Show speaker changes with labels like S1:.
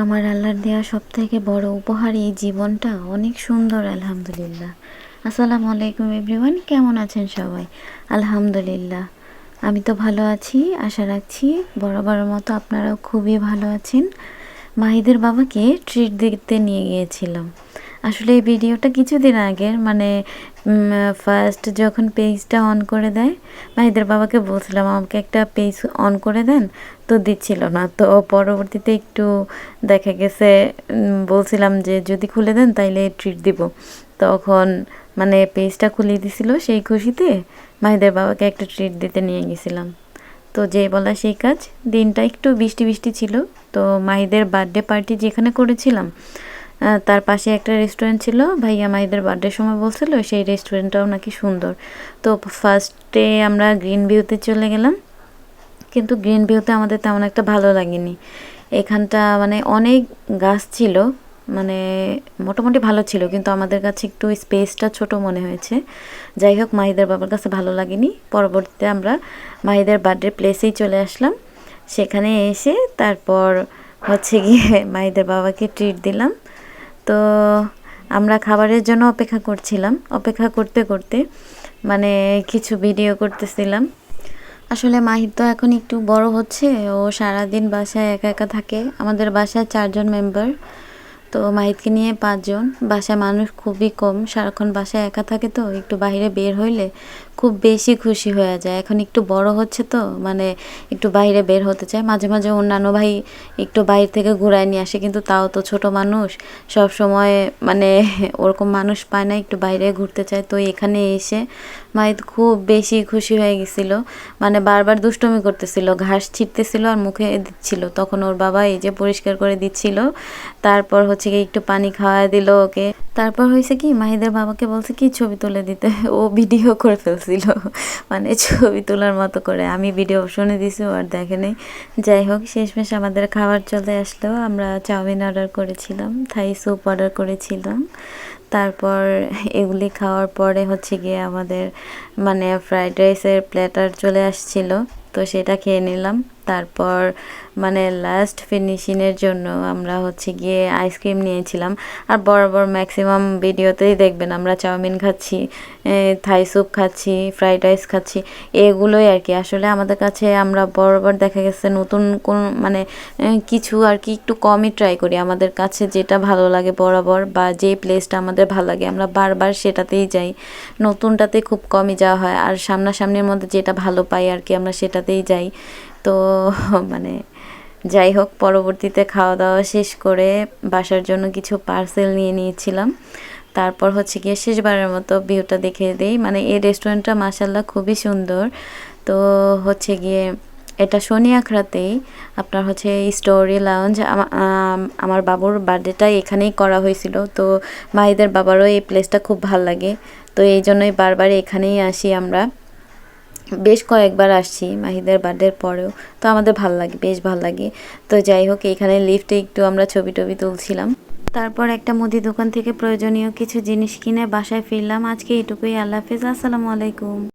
S1: আমার আল্লাহর দেওয়া সবথেকে বড় উপহার এই জীবনটা অনেক সুন্দর আলহামদুলিল্লাহ। আসসালামু আলাইকুম এভরিওয়ান, কেমন আছেন সবাই? আলহামদুলিল্লাহ আমি তো ভালো আছি, আশা রাখছি বরাবরের মতো আপনারাও খুবই ভালো আছেন। মাহিদের বাবাকে ট্রিট দিতে নিয়ে গিয়েছিলাম। আসলে এই ভিডিওটা কিছুদিন আগের, মানে ফার্স্ট যখন পেজটা অন করে দেয়, মাহিদের বাবাকে বলছিলাম আমাকে একটা পেজ অন করে দেন, তো দিচ্ছিল না। তো পরবর্তীতে একটু দেখা গেছে বলছিলাম যে যদি খুলে দেন তাইলে ট্রিট দিব, তখন মানে পেজটা খুলে দিছিল। সেই খুশিতে মাহিদের বাবাকে একটা ট্রিট দিতে নিয়ে গেছিলাম। তো যে বলা সেই কাজ। দিনটা একটু বৃষ্টি বৃষ্টি ছিল। তো মাহিদের বার্থডে পার্টি যেখানে করেছিলাম তার পাশে একটা রেস্টুরেন্ট ছিল। ভাইয়া মাহিদের বার্থডের সময় বলছিল সেই রেস্টুরেন্টটাও নাকি সুন্দর। তো ফার্স্টে আমরা গ্রিন ভিউতে চলে গেলাম, কিন্তু গ্রিন ভিউতে আমাদের তেমন একটা ভালো লাগেনি। এখানটা মানে অনেক গাছ ছিল, মানে মোটামুটি ভালো ছিল, কিন্তু আমাদের কাছে একটু স্পেসটা ছোট মনে হয়েছে। যাই হোক, মাহিদের বাবার কাছে ভালো লাগেনি। পরবর্তীতে আমরা মাহিদের বার্থডে প্লেসেই চলে আসলাম। সেখানে এসে তারপর হচ্ছে গিয়ে মাহিদের বাবাকে ট্রিট দিলাম। তো আমরা খাবারের জন্য অপেক্ষা করছিলাম। অপেক্ষা করতে করতে মানে কিছু ভিডিও করতেছিলাম। আসলে মাহির তো এখন একটু বড় হচ্ছে, ও সারাদিন বাসায় একা একা থাকে। আমাদের বাসায় 4 জন মেম্বার, তো মাহিতকে নিয়ে 5 জন। বাসায় মানুষ খুবই কম, সারাক্ষণ বাসায় একা থাকে, তো একটু বাইরে বের হইলে খুব বেশি খুশি হয়ে যায়। এখন একটু বড় হচ্ছে তো মানে একটু বাইরে বের হতে চায়। মাঝে মাঝে অন্যান্য ভাই একটু বাইরে থেকে ঘুরায় নিয়ে আসে, কিন্তু তাও তো ছোট মানুষ, সব সময় মানে ওরকম মানুষ পায় না, একটু বাইরে ঘুরতে চায়। তো এখানে এসে মাহিত খুব বেশি খুশি হয়ে গেছিল। মানে বারবার দুষ্টুমি করতেছিল, ঘাস ছিটতেছিল আর মুখে দিচ্ছিল। তখন ওর বাবা এই যে পরিষ্কার করে দিচ্ছিল। তারপর হচ্ছে কি একটু পানি খাওয়া দিল ওকে। তারপর হয়েছে কি, মাহিদের বাবাকে বলছে কি ছবি তুলে দিতে, ও ভিডিও করে ফেলছিল, মানে ছবি তোলার মতো করে। আমি ভিডিও শুনে দিছি, ও আর দেখে নেই। যাই হোক, শেষমেশ আমাদের খাবার চলে আসলো। আমরা চাউমিন অর্ডার করেছিলাম, থাই স্যুপ অর্ডার করেছিলাম। তারপর এগুলি খাওয়ার পরে হচ্ছে গিয়ে আমাদের মানে ফ্রাইড রাইসের প্ল্যাটার চলে আসছিল, তো সেটা খেয়ে নিলাম। তারপর মানে লাস্ট ফিনিশিংয়ের জন্য আমরা হচ্ছে গিয়ে আইসক্রিম নিয়েছিলাম। আর বরাবর ম্যাক্সিমাম ভিডিওতেই দেখবেন আমরা চাউমিন খাচ্ছি, থাই স্যুপ খাচ্ছি, ফ্রাইড রাইস খাচ্ছি, এগুলোই আর কি। আসলে আমাদের কাছে আমরা বরাবর দেখা গেছে নতুন কোন মানে কিছু আর কি একটু কমই ট্রাই করি। আমাদের কাছে যেটা ভালো লাগে বরাবর, বা যে প্লেসটা আমাদের ভালো লাগে আমরা বারবার সেটাতেই যাই, নতুনটাতে খুব কমই যাওয়া হয়। আর সামনাসামনির মধ্যে যেটা ভালো পাই আর কি আমরা সেটাতেই যাই। তো মানে যাই হোক, পরবর্তীতে খাওয়া দাওয়া শেষ করে বাসার জন্য কিছু পার্সেল নিয়ে নিয়েছিলাম। তারপর হচ্ছে গিয়ে শেষবারের মতো ভিউটা দেখে দিই। মানে এই রেস্টুরেন্টটা মাশাল্লাহ খুবই সুন্দর। তো হচ্ছে গিয়ে এটা শনি আখড়াতেই, আপনার হচ্ছে স্টোরি লাউঞ্জ। আমার বাবুর বার্থডেটা এখানেই করা হয়েছিল। তো মাহিদের বাবারও এই প্লেসটা খুব ভাল লাগে, তো এই জন্যই বারবার এখানেই আসি আমরা। বেশ কয়েকবার আসছি মাহিদের বার্থডের পরেও, তো আমাদের ভাল লাগে, বেশ ভাল লাগে। তো যাই হোক, এইখানে লিফটে একটু আমরা ছবি টবি তুলছিলাম। তারপর একটা মুদি দোকান থেকে প্রয়োজনীয় কিছু জিনিস কিনে বাসায় ফিরলাম। আজকে এইটুকুই, আল্লাহ হাফেজ, আসসালামু আলাইকুম।